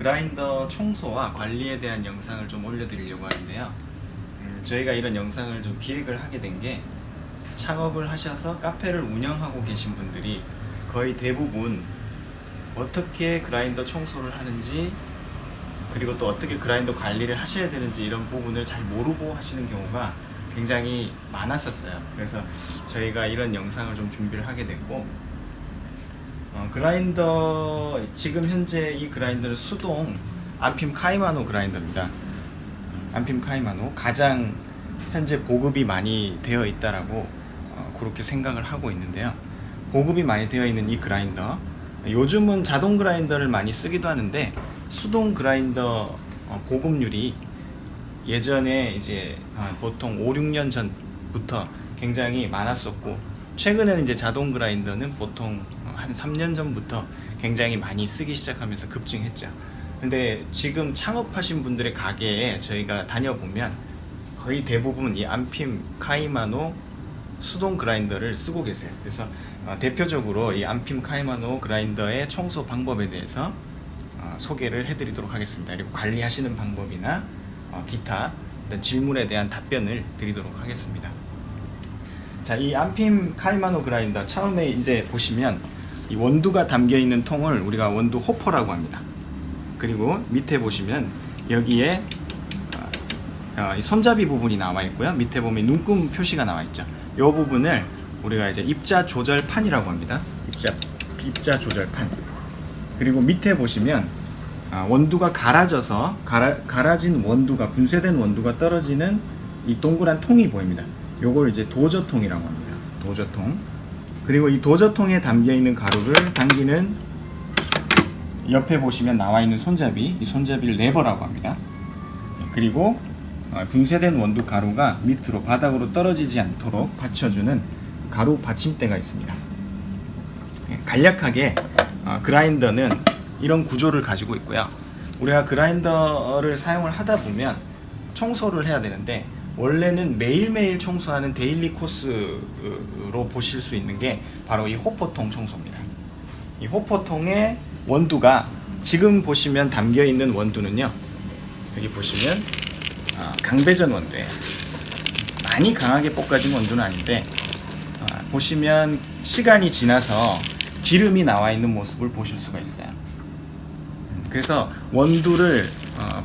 그라인더 청소와 관리에 대한 영상을 좀 올려드리려고 하는데요. 저희가 이런 영상을 좀 기획을 하게 된 게 창업을 하셔서 카페를 운영하고 계신 분들이 거의 대부분 어떻게 그라인더 청소를 하는지, 그리고 또 어떻게 그라인더 관리를 하셔야 되는지 이런 부분을 잘 모르고 하시는 경우가 굉장히 많았었어요. 그래서 저희가 이런 영상을 좀 준비를 하게 됐고, 그라인더, 지금 현재 이 그라인더는 수동 안핌 카이마노 그라인더입니다. 안핌 카이마노 가장 현재 보급이 많이 되어 있다라고 그렇게 생각을 하고 있는데요. 보급이 많이 되어 있는 이 그라인더, 요즘은 자동 그라인더를 많이 쓰기도 하는데 수동 그라인더 보급률이 예전에 이제 보통 5, 6년 전부터 굉장히 많았었고, 최근에는 이제 자동 그라인더는 보통 한 3년 전부터 굉장히 많이 쓰기 시작하면서 급증했죠. 근데 지금 창업하신 분들의 가게에 저희가 다녀보면 거의 대부분 이 안핌 카이마노 수동 그라인더를 쓰고 계세요. 그래서 대표적으로 이 안핌 카이마노 그라인더의 청소 방법에 대해서 소개를 해드리도록 하겠습니다. 그리고 관리하시는 방법이나 기타 질문에 대한 답변을 드리도록 하겠습니다. 자, 이 안핌 카이마노 그라인더 처음에 이제 보시면 이 원두가 담겨 있는 통을 우리가 원두 호퍼라고 합니다. 그리고 밑에 보시면 여기에 이 손잡이 부분이 나와 있고요. 밑에 보면 눈금 표시가 나와 있죠. 이 부분을 우리가 이제 입자 조절판이라고 합니다. 입자 조절판. 그리고 밑에 보시면 원두가 갈아져서 갈아진 원두가, 분쇄된 원두가 떨어지는 이 동그란 통이 보입니다. 요걸 이제 도저통이라고 합니다. 도저통. 그리고 이 도저통에 담겨 있는 가루를 당기는, 옆에 보시면 나와 있는 손잡이, 이 손잡이를 레버라고 합니다. 그리고 분쇄된 원두 가루가 밑으로 바닥으로 떨어지지 않도록 받쳐주는 가루 받침대가 있습니다. 간략하게 그라인더는 이런 구조를 가지고 있고요. 우리가 그라인더를 사용을 하다 보면 청소를 해야 되는데, 원래는 매일매일 청소하는 데일리 코스로 보실 수 있는 게 바로 이 호퍼통 청소입니다. 이 호퍼통의 원두가, 지금 보시면 담겨 있는 원두는요, 여기 보시면 강배전 원두예요. 많이 강하게 볶아진 원두는 아닌데, 보시면 시간이 지나서 기름이 나와 있는 모습을 보실 수가 있어요. 그래서 원두를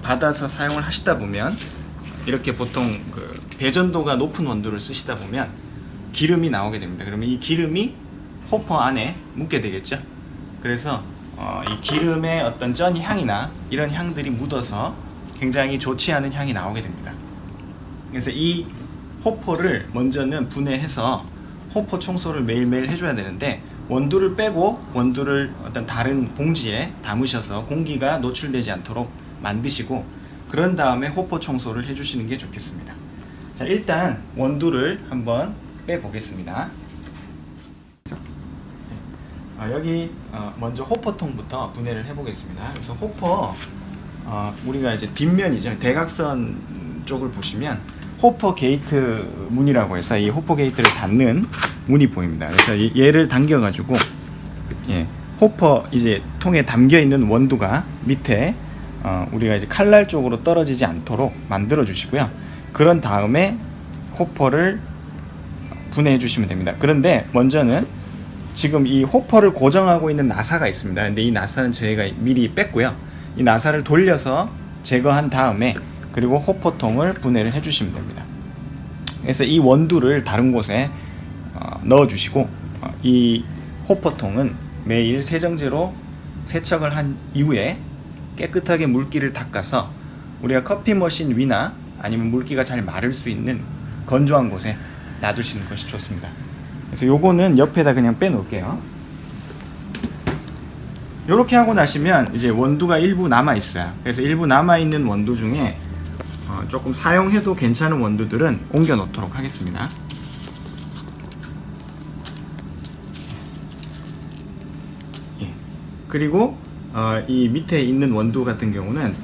받아서 사용을 하시다 보면, 이렇게 보통 그 배전도가 높은 원두를 쓰시다 보면 기름이 나오게 됩니다. 그러면 이 기름이 호퍼 안에 묻게 되겠죠. 그래서 이 기름의 어떤 쩐 향이나 이런 향들이 묻어서 굉장히 좋지 않은 향이 나오게 됩니다. 그래서 이 호퍼를 먼저는 분해해서 호퍼 청소를 매일매일 해줘야 되는데, 원두를 빼고 원두를 어떤 다른 봉지에 담으셔서 공기가 노출되지 않도록 만드시고, 그런 다음에 호퍼 청소를 해주시는 게 좋겠습니다. 자, 일단 원두를 한번 빼보겠습니다. 여기 먼저 호퍼통부터 분해를 해보겠습니다. 그래서 호퍼, 우리가 이제 뒷면이죠. 대각선 쪽을 보시면 호퍼 게이트 문이라고 해서 이 호퍼 게이트를 닫는 문이 보입니다. 그래서 얘를 당겨가지고, 호퍼 이제 통에 담겨 있는 원두가 밑에 우리가 이제 칼날 쪽으로 떨어지지 않도록 만들어 주시고요. 그런 다음에 호퍼를 분해해 주시면 됩니다. 그런데 먼저는 지금 이 호퍼를 고정하고 있는 나사가 있습니다. 근데 이 나사는 저희가 미리 뺐고요. 이 나사를 돌려서 제거한 다음에, 그리고 호퍼통을 분해를 해 주시면 됩니다. 그래서 이 원두를 다른 곳에 넣어 주시고, 이 호퍼통은 매일 세정제로 세척을 한 이후에 깨끗하게 물기를 닦아서 우리가 커피 머신 위나 아니면 물기가 잘 마를 수 있는 건조한 곳에 놔두시는 것이 좋습니다. 그래서 요거는 옆에다 그냥 빼놓을게요. 요렇게 하고 나시면 이제 원두가 일부 남아있어요. 그래서 일부 남아있는 원두 중에 조금 사용해도 괜찮은 원두들은 옮겨 놓도록 하겠습니다. 그리고 이 밑에 있는 원두 같은 경우는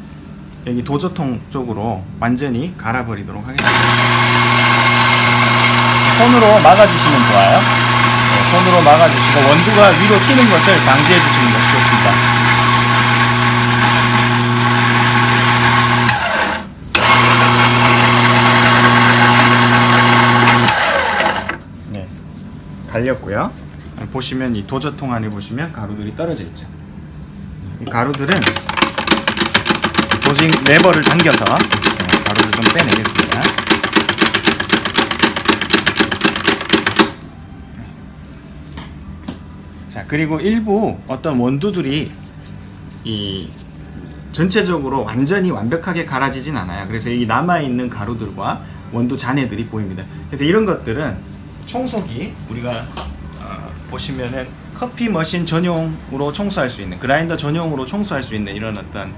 여기 도저통 쪽으로 완전히 갈아버리도록 하겠습니다. 손으로 막아주시면 좋아요. 손으로 막아주시고 원두가 위로 튀는 것을 방지해 주시는 것이 좋습니다. 말렸고요. 보시면 이 도저통 안에 보시면 가루들이 떨어져 있죠. 이 가루들은 조직 레버를 당겨서 가루를 좀 빼내겠습니다. 자, 그리고 일부 어떤 원두들이 이 전체적으로 완전히 완벽하게 갈아지진 않아요. 그래서 이 남아있는 가루들과 원두 잔해들이 보입니다. 그래서 이런 것들은 청소기, 우리가 보시면은 커피 머신 전용으로 청소할 수 있는, 그라인더 전용으로 청소할 수 있는 이런 어떤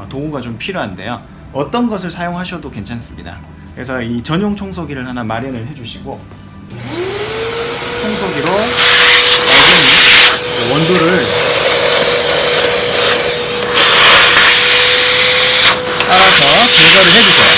도구가 좀 필요한데요. 어떤 것을 사용하셔도 괜찮습니다. 그래서 이 전용 청소기를 하나 마련을 해주시고, 청소기로 원두를 따라서 제거를 해주세요.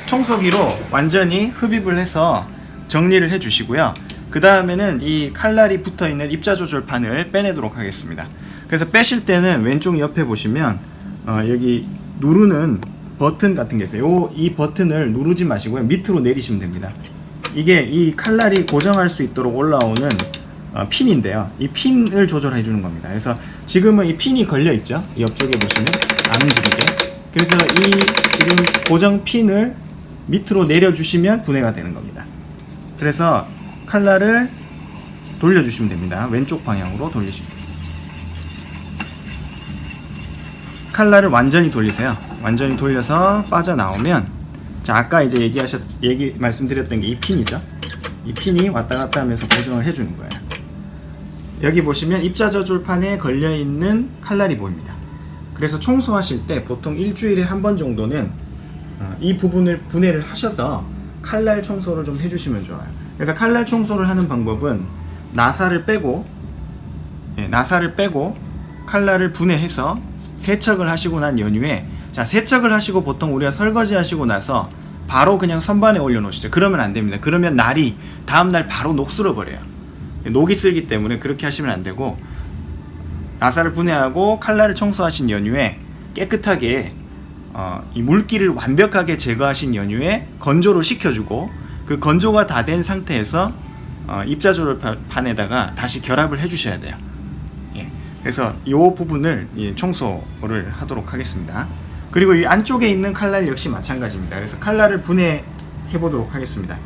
청소기로 완전히 흡입을 해서 정리를 해주시고요. 그 다음에는 이 칼날이 붙어있는 입자 조절판을 빼내도록 하겠습니다. 그래서 빼실 때는 왼쪽 옆에 보시면 여기 누르는 버튼 같은 게 있어요. 이 버튼을 누르지 마시고요. 밑으로 내리시면 됩니다. 이게 이 칼날이 고정할 수 있도록 올라오는 핀인데요. 이 핀을 조절해 주는 겁니다. 그래서 지금은 이 핀이 걸려 있죠. 이 옆쪽에 보시면 안 움직이게. 그래서 이 지금 고정 핀을 밑으로 내려주시면 분해가 되는 겁니다. 그래서 칼날을 돌려주시면 됩니다. 왼쪽 방향으로 돌리시면 됩니다. 칼날을 완전히 돌리세요. 완전히 돌려서 빠져나오면, 자, 아까 이제 말씀드렸던 게 이 핀이죠. 이 핀이 왔다 갔다 하면서 고정을 해주는 거예요. 여기 보시면 입자 조절판에 걸려있는 칼날이 보입니다. 그래서 청소하실 때 보통 일주일에 한 번 정도는 이 부분을 분해를 하셔서 칼날 청소를 좀 해주시면 좋아요. 그래서 칼날 청소를 하는 방법은 나사를 빼고 칼날을 분해해서 세척을 하시고 난 연후에, 자, 세척을 하시고 보통 우리가 설거지 하시고 나서 바로 그냥 선반에 올려놓으시죠. 그러면 안 됩니다. 그러면 날이 다음날 바로 녹슬어 버려요. 녹이 슬기 때문에 그렇게 하시면 안 되고, 나사를 분해하고 칼날을 청소하신 연후에 깨끗하게 이 물기를 완벽하게 제거하신 연후에 건조를 시켜주고, 그 건조가 다 된 상태에서 입자 조절판에다가 다시 결합을 해주셔야 돼요. 예. 그래서 이 부분을 청소를 하도록 하겠습니다. 그리고 이 안쪽에 있는 칼날 역시 마찬가지입니다. 그래서 칼날을 분해해 보도록 하겠습니다.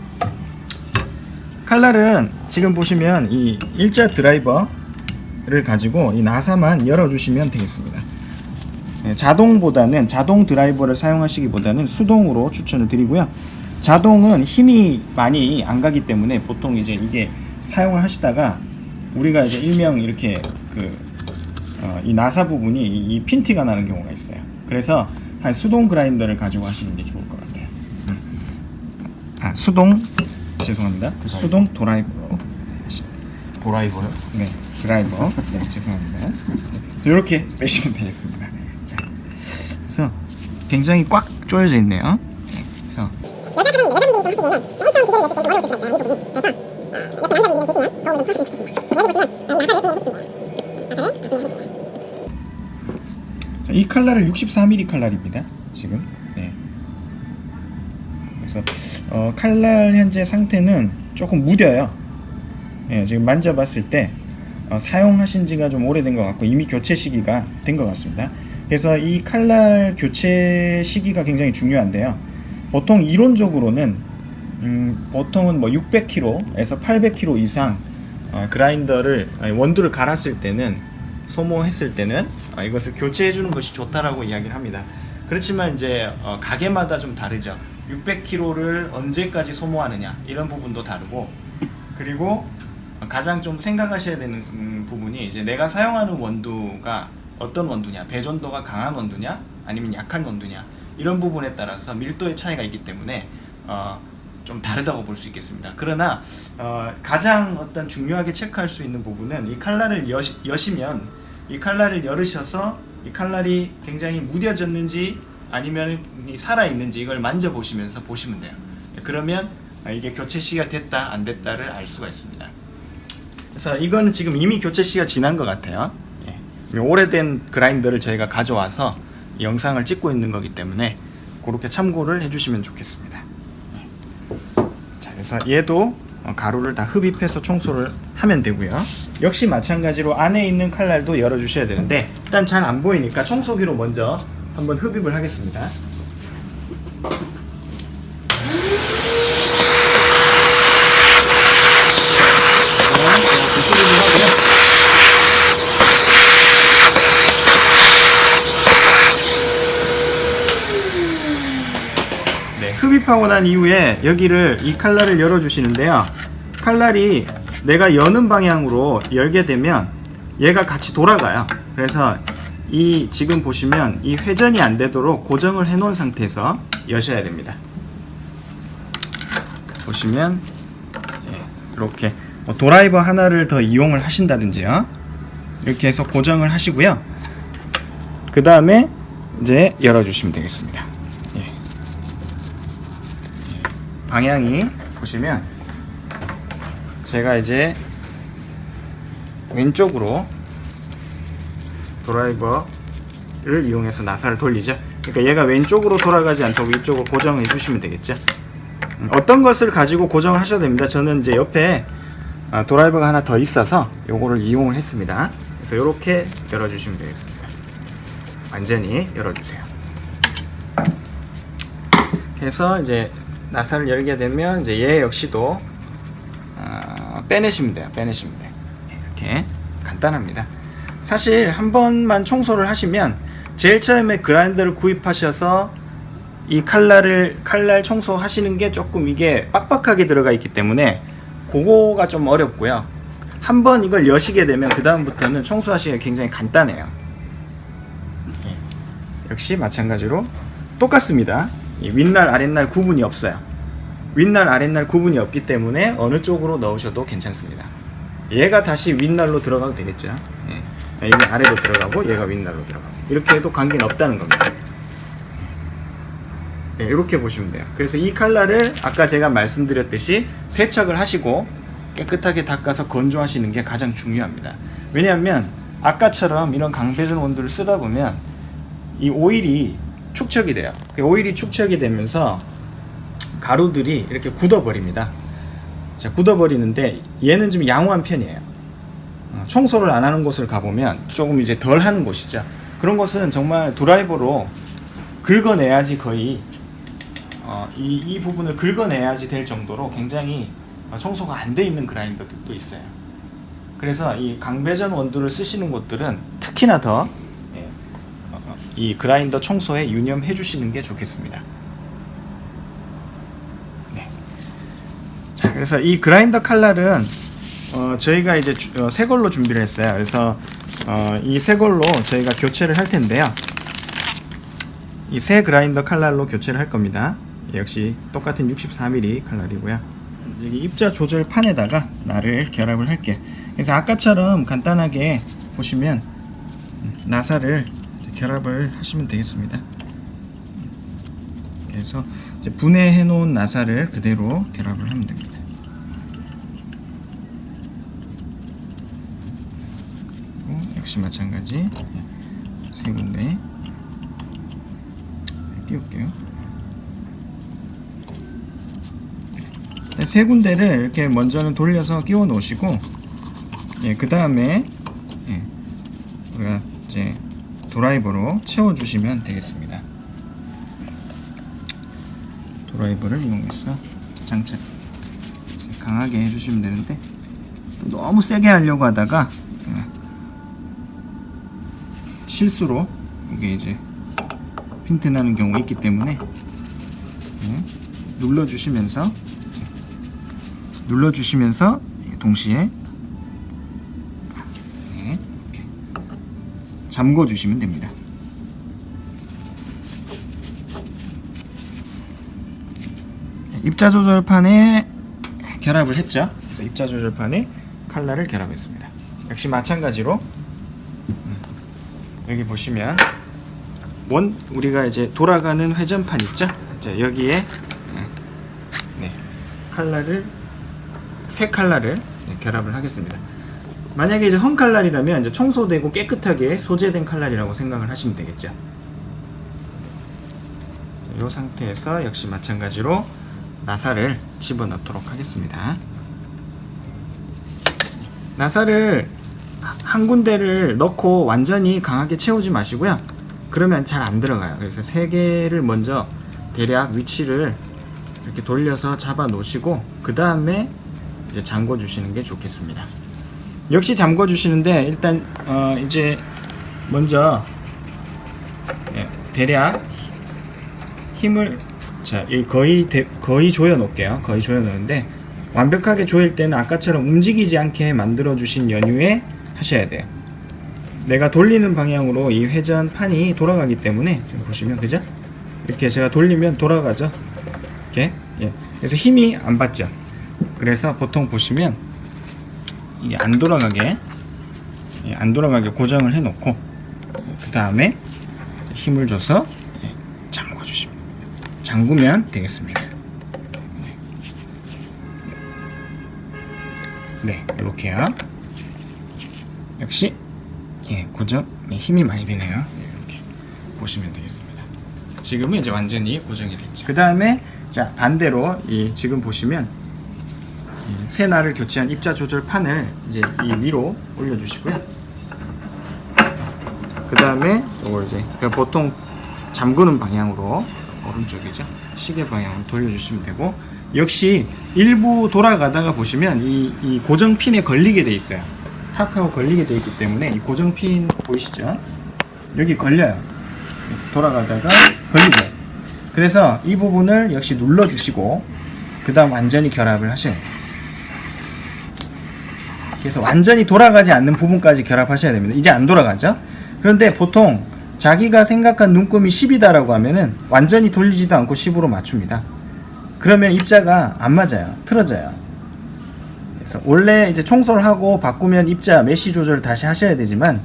칼날은 지금 보시면 이 일자 드라이버를 가지고 이 나사만 열어주시면 되겠습니다. 자동 드라이버를 사용하시기보다는 수동으로 추천을 드리고요. 자동은 힘이 많이 안 가기 때문에 보통 이제 이게 사용을 하시다가 우리가 이제 일명 이렇게 이 나사 부분이 이 핀티가 나는 경우가 있어요. 그래서 한 수동 그라인더를 가지고 하시는 게 좋을 것 같아요. 수동 드라이버로. 드라이버요? 네, 드라이버. 네, 죄송합니다. 이렇게 빼시면 되겠습니다. 자, 그래서 굉장히 꽉 조여져 있네요. 그래서 여자분들이 좀 하시면 맨 처음 기계를 넣었을 때 좀 어려울 수 있어요. 이 부분이. 그래서 여기 보시면 나사를 분해해주시면 돼요. 여기 보시면 나사를 분해해주시면 돼요. 이 칼날을 64mm 칼날입니다. 지금. 네. 그래서 칼날 현재 상태는 조금 무뎌요. 예, 지금 만져봤을 때 사용하신 지가 좀 오래된 것 같고 이미 교체 시기가 된 것 같습니다. 그래서 이 칼날 교체 시기가 굉장히 중요한데요. 보통 이론적으로는 보통은 뭐 600kg에서 800kg 이상 원두를 갈았을 때는, 소모했을 때는 이것을 교체해 주는 것이 좋다라고 이야기를 합니다. 그렇지만 이제 가게마다 좀 다르죠. 600kg를 언제까지 소모하느냐 이런 부분도 다르고, 그리고 가장 좀 생각하셔야 되는 부분이 이제 내가 사용하는 원두가 어떤 원두냐, 배전도가 강한 원두냐 아니면 약한 원두냐, 이런 부분에 따라서 밀도의 차이가 있기 때문에 좀 다르다고 볼 수 있겠습니다. 그러나 가장 어떤 중요하게 체크할 수 있는 부분은 이 칼날을 여시면, 이 칼날을 열으셔서 이 칼날이 굉장히 무뎌졌는지 아니면 살아있는지 이걸 만져보시면서 보시면 돼요. 그러면 이게 교체 시기가 됐다 안 됐다를 알 수가 있습니다. 그래서 이거는 지금 이미 교체 시기가 지난 것 같아요. 예. 오래된 그라인더를 저희가 가져와서 영상을 찍고 있는 거기 때문에 그렇게 참고를 해주시면 좋겠습니다. 예. 그래서 얘도 가루를 다 흡입해서 청소를 하면 되고요. 역시 마찬가지로 안에 있는 칼날도 열어주셔야 되는데 일단 잘 안 보이니까 청소기로 먼저 한번 흡입을 하겠습니다. 네, 흡입하고 난 이후에 여기를 이 칼날을 열어주시는데요. 칼날이 내가 여는 방향으로 열게 되면 얘가 같이 돌아가요. 그래서 이 지금 보시면 이 회전이 안 되도록 고정을 해 놓은 상태에서 여셔야 됩니다. 보시면 이렇게 드라이버 하나를 더 이용을 하신다든지요. 이렇게 해서 고정을 하시고요. 그 다음에 이제 열어주시면 되겠습니다. 방향이 보시면 제가 이제 왼쪽으로 드라이버를 이용해서 나사를 돌리죠. 그러니까 얘가 왼쪽으로 돌아가지 않도록 이쪽으로 고정해 주시면 되겠죠. 어떤 것을 가지고 고정을 하셔도 됩니다. 저는 이제 옆에 드라이버가 하나 더 있어서 요거를 이용을 했습니다. 그래서 이렇게 열어주시면 되겠습니다. 완전히 열어주세요. 그래서 이제 나사를 열게 되면 이제 얘 역시도 빼내시면 돼요. 빼내시면 돼요. 이렇게 간단합니다. 사실 한 번만 청소를 하시면 제일 처음에 그라인더를 구입하셔서 이 칼날 청소하시는 게 조금 이게 빡빡하게 들어가 있기 때문에 그거가 좀 어렵고요. 한번 이걸 여시게 되면 그 다음부터는 청소하시기가 굉장히 간단해요. 역시 마찬가지로 똑같습니다. 이 윗날 아랫날 구분이 없어요. 윗날 아랫날 구분이 없기 때문에 어느 쪽으로 넣으셔도 괜찮습니다. 얘가 다시 윗날로 들어가도 되겠죠. 얘가 아래로 들어가고 얘가 윗날로 들어가고 이렇게 해도 관계는 없다는 겁니다. 네, 이렇게 보시면 돼요. 그래서 이 칼날을 아까 제가 말씀드렸듯이 세척을 하시고 깨끗하게 닦아서 건조하시는 게 가장 중요합니다. 왜냐하면 아까처럼 이런 강배전 원두를 쓰다 보면 이 오일이 축적이 돼요. 오일이 축적이 되면서 가루들이 이렇게 굳어버립니다. 자, 굳어버리는데 얘는 좀 양호한 편이에요. 청소를 안 하는 곳을 가보면 조금 이제 덜 하는 곳이죠. 그런 곳은 정말 드라이버로 긁어내야지 거의 이 부분을 긁어내야지 될 정도로 굉장히 청소가 안 돼 있는 그라인더들도 있어요. 그래서 이 강배전 원두를 쓰시는 곳들은 특히나 더 이 그라인더 청소에 유념해 주시는 게 좋겠습니다. 네. 자, 그래서 이 그라인더 칼날은 저희가 이제 새 걸로 준비를 했어요. 그래서 이 새 걸로 저희가 교체를 할 텐데요. 이 새 그라인더 칼날로 교체를 할 겁니다. 역시 똑같은 64mm 칼날이고요. 여기 입자 조절 판에다가 날을 결합을 할게요. 그래서 아까처럼 간단하게 보시면 나사를 결합을 하시면 되겠습니다. 그래서 이제 분해해 놓은 나사를 그대로 결합을 하면 됩니다. 역시 마찬가지 세 군데 띄울게요. 세 군데를 이렇게 먼저는 돌려서 끼워 놓으시고, 그 다음에 우리가 이제 드라이버로 채워주시면 되겠습니다. 드라이버를 이용해서 장착 강하게 해주시면 되는데 너무 세게 하려고 하다가 실수로 이게 이제 핀트 나는 경우가 있기 때문에 눌러주시면서 동시에 이렇게 잠궈 주시면 됩니다. 입자 조절판에 결합을 했죠. 그래서 입자 조절판에 칼날을 결합했습니다. 역시 마찬가지로 여기 보시면 우리가 이제 돌아가는 회전판 있죠. 이제 여기에 새 칼날을 결합을 하겠습니다. 만약에 이제 험 칼날이라면 이제 청소되고 깨끗하게 소재된 칼날이라고 생각을 하시면 되겠죠. 이 상태에서 역시 마찬가지로 나사를 집어넣도록 하겠습니다. 나사를 한 군데를 넣고 완전히 강하게 채우지 마시고요. 그러면 잘 안 들어가요. 그래서 3개를 먼저 대략 위치를 이렇게 돌려서 잡아 놓으시고 그 다음에 이제 잠궈 주시는 게 좋겠습니다. 역시 잠궈 주시는데 일단 이제 먼저 대략 힘을 거의 조여 놓을게요. 거의 조여 놓는데 완벽하게 조일 때는 아까처럼 움직이지 않게 만들어 주신 연유에 하셔야 돼요. 내가 돌리는 방향으로 이 회전판이 돌아가기 때문에 지금 보시면 그죠? 이렇게 제가 돌리면 돌아가죠. 이렇게 그래서 힘이 안 받죠. 그래서 보통 보시면 이게 안 돌아가게 고정을 해 놓고 그 다음에 힘을 줘서 잠궈 주시면 됩니다. 잠그면 되겠습니다. 네, 이렇게요. 역시 고정 힘이 많이 드네요. 이렇게 보시면 되겠습니다. 지금은 이제 완전히 고정이 됐죠. 그 다음에 자 반대로 지금 보시면 새 날을 교체한 입자 조절 판을 이제 이 위로 올려주시고요. 그 다음에 이걸 이제 보통 잠그는 방향으로 오른쪽이죠. 시계 방향으로 돌려주시면 되고 역시 일부 돌아가다가 보시면 이 고정핀에 걸리게 돼 있어요. 탁하고 걸리게 돼 있기 때문에 이 고정핀 보이시죠? 여기 걸려요. 돌아가다가 걸리죠. 그래서 이 부분을 역시 눌러주시고 그 다음 완전히 결합을 하셔야 돼요. 그래서 완전히 돌아가지 않는 부분까지 결합하셔야 됩니다. 이제 안 돌아가죠? 그런데 보통 자기가 생각한 눈금이 10이다라고 하면은 완전히 돌리지도 않고 10으로 맞춥니다. 그러면 입자가 안 맞아요. 틀어져요. 그래서 원래 이제 청소를 하고 바꾸면 입자 메쉬 조절을 다시 하셔야 되지만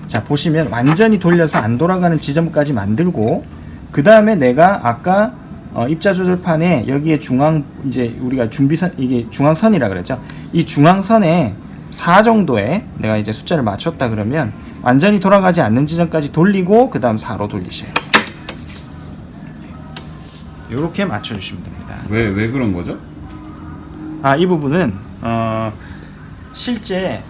자 보시면 완전히 돌려서 안 돌아가는 지점까지 만들고 그 다음에 내가 아까 입자 조절판에 여기에 중앙 이제 우리가 준비선 이게 중앙선이라 그랬죠. 이 중앙선에 4 정도에 내가 이제 숫자를 맞췄다 그러면 완전히 돌아가지 않는 지점까지 돌리고 그 다음 4로 돌리셔야 돼요. 이렇게 맞춰주시면 됩니다. 왜 그런 거죠? 이 부분은 실제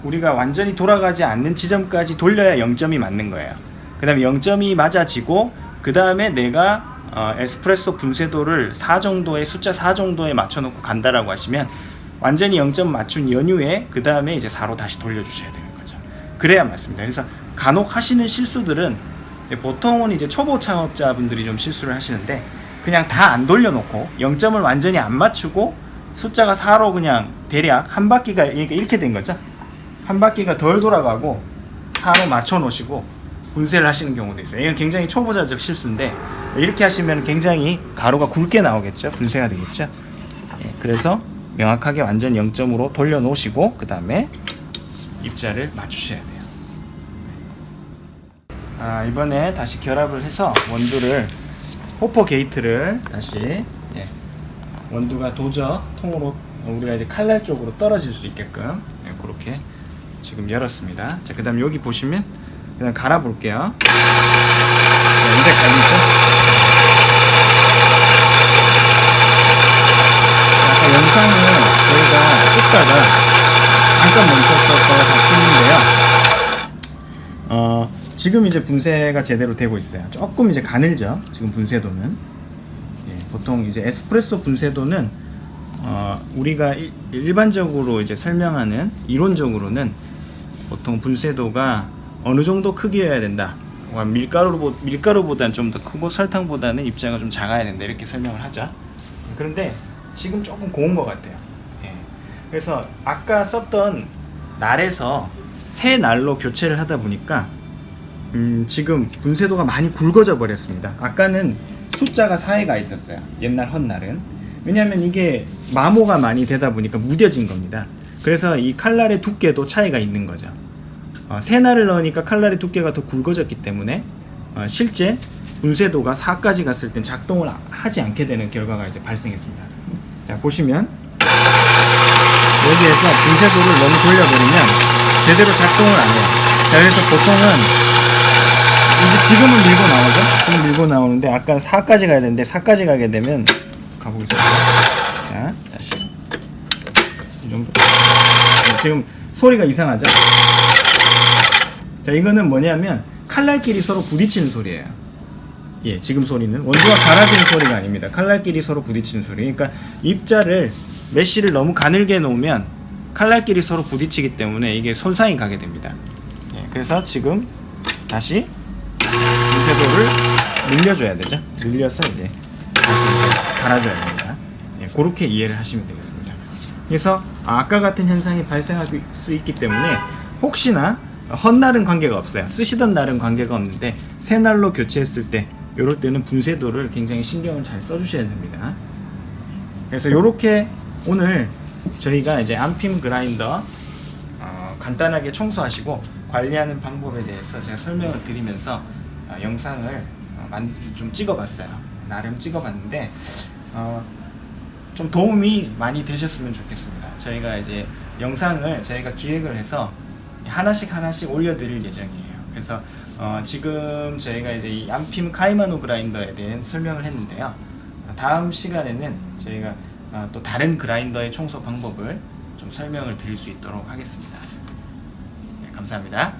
우리가 완전히 돌아가지 않는 지점까지 돌려야 0점이 맞는 거예요. 그 다음에 0점이 맞아지고 그 다음에 내가 에스프레소 분쇄도를 4 정도의 숫자 4 정도에 맞춰놓고 간다라고 하시면 완전히 0점 맞춘 연후에 그 다음에 이제 4로 다시 돌려주셔야 되는 거죠. 그래야 맞습니다. 그래서 간혹 하시는 실수들은 보통은 이제 초보 창업자분들이 좀 실수를 하시는데 그냥 다 안 돌려놓고 0점을 완전히 안 맞추고 숫자가 4로 그냥 대략 한 바퀴가 이렇게 된 거죠. 한 바퀴가 덜 돌아가고 4로 맞춰 놓으시고 분쇄를 하시는 경우도 있어요. 이건 굉장히 초보자적 실수인데 이렇게 하시면 굉장히 가루가 굵게 나오겠죠. 분쇄가 되겠죠. 그래서 명확하게 완전 0점으로 돌려 놓으시고 그 다음에 입자를 맞추셔야 돼요. 이번에 다시 결합을 해서 원두를 호퍼 게이트를 다시 원두가 도저 통으로 우리가 이제 칼날 쪽으로 떨어질 수 있게끔 그렇게 지금 열었습니다. 자, 그 다음 여기 보시면 그냥 갈아 볼게요. 이제 갈리죠? 아까 영상을 저희가 찍다가 잠깐 멈췄었다가 다시 찍는데요. 지금 이제 분쇄가 제대로 되고 있어요. 조금 이제 가늘죠. 지금 분쇄도는. 보통 이제 에스프레소 분쇄도는 우리가 일반적으로 이제 설명하는 이론적으로는 보통 분쇄도가 어느 정도 크기여야 된다. 밀가루보다는 좀 더 크고 설탕보다는 입자가 좀 작아야 된다. 이렇게 설명을 하죠. 그런데 지금 조금 고운 것 같아요. 그래서 아까 썼던 날에서 새 날로 교체를 하다 보니까 지금 분쇄도가 많이 굵어져 버렸습니다. 아까는 숫자가 4에 가 있었어요. 옛날 헛날은. 왜냐하면 이게 마모가 많이 되다 보니까 무뎌진 겁니다. 그래서 이 칼날의 두께도 차이가 있는 거죠. 새 날을 넣으니까 칼날의 두께가 더 굵어졌기 때문에 실제 분쇄도가 4까지 갔을 땐 작동을 하지 않게 되는 결과가 이제 발생했습니다. 자, 보시면 여기에서 분쇄도를 너무 돌려버리면 제대로 작동을 안 해요. 자, 그래서 보통은 이제 지금은 밀고 나오죠? 지금 밀고 나오는데 아까 4까지 가야 되는데 4까지 가게 되면 가보겠습니다. 자, 다시 이 정도. 네, 지금 소리가 이상하죠? 자, 이거는 뭐냐면 칼날끼리 서로 부딪히는 소리예요. 예, 지금 소리는 원두가 갈아진 소리가 아닙니다. 칼날끼리 서로 부딪히는 소리. 그러니까 입자를 메쉬를 너무 가늘게 놓으면 칼날끼리 서로 부딪히기 때문에 이게 손상이 가게 됩니다. 예, 그래서 지금 다시 분쇄도를 늘려줘야 되죠. 늘려서 이제 다시 이제 갈아줘야 됩니다. 예, 그렇게 이해를 하시면 되겠습니다. 그래서 아까 같은 현상이 발생할 수 있기 때문에 혹시나 헛날은 관계가 없어요. 쓰시던 날은 관계가 없는데 새 날로 교체했을 때 이럴 때는 분쇄도를 굉장히 신경을 잘 써주셔야 됩니다. 그래서 이렇게 오늘 저희가 이제 안핌 그라인더 간단하게 청소하시고 관리하는 방법에 대해서 제가 설명을 드리면서 영상을 좀 찍어봤어요. 나름 찍어봤는데 좀 도움이 많이 되셨으면 좋겠습니다. 저희가 이제 영상을 저희가 기획을 해서 하나씩 올려드릴 예정이에요. 그래서 지금 저희가 이제 이 안핌 카이마노 그라인더에 대한 설명을 했는데요. 다음 시간에는 저희가 또 다른 그라인더의 청소 방법을 좀 설명을 드릴 수 있도록 하겠습니다. 네, 감사합니다.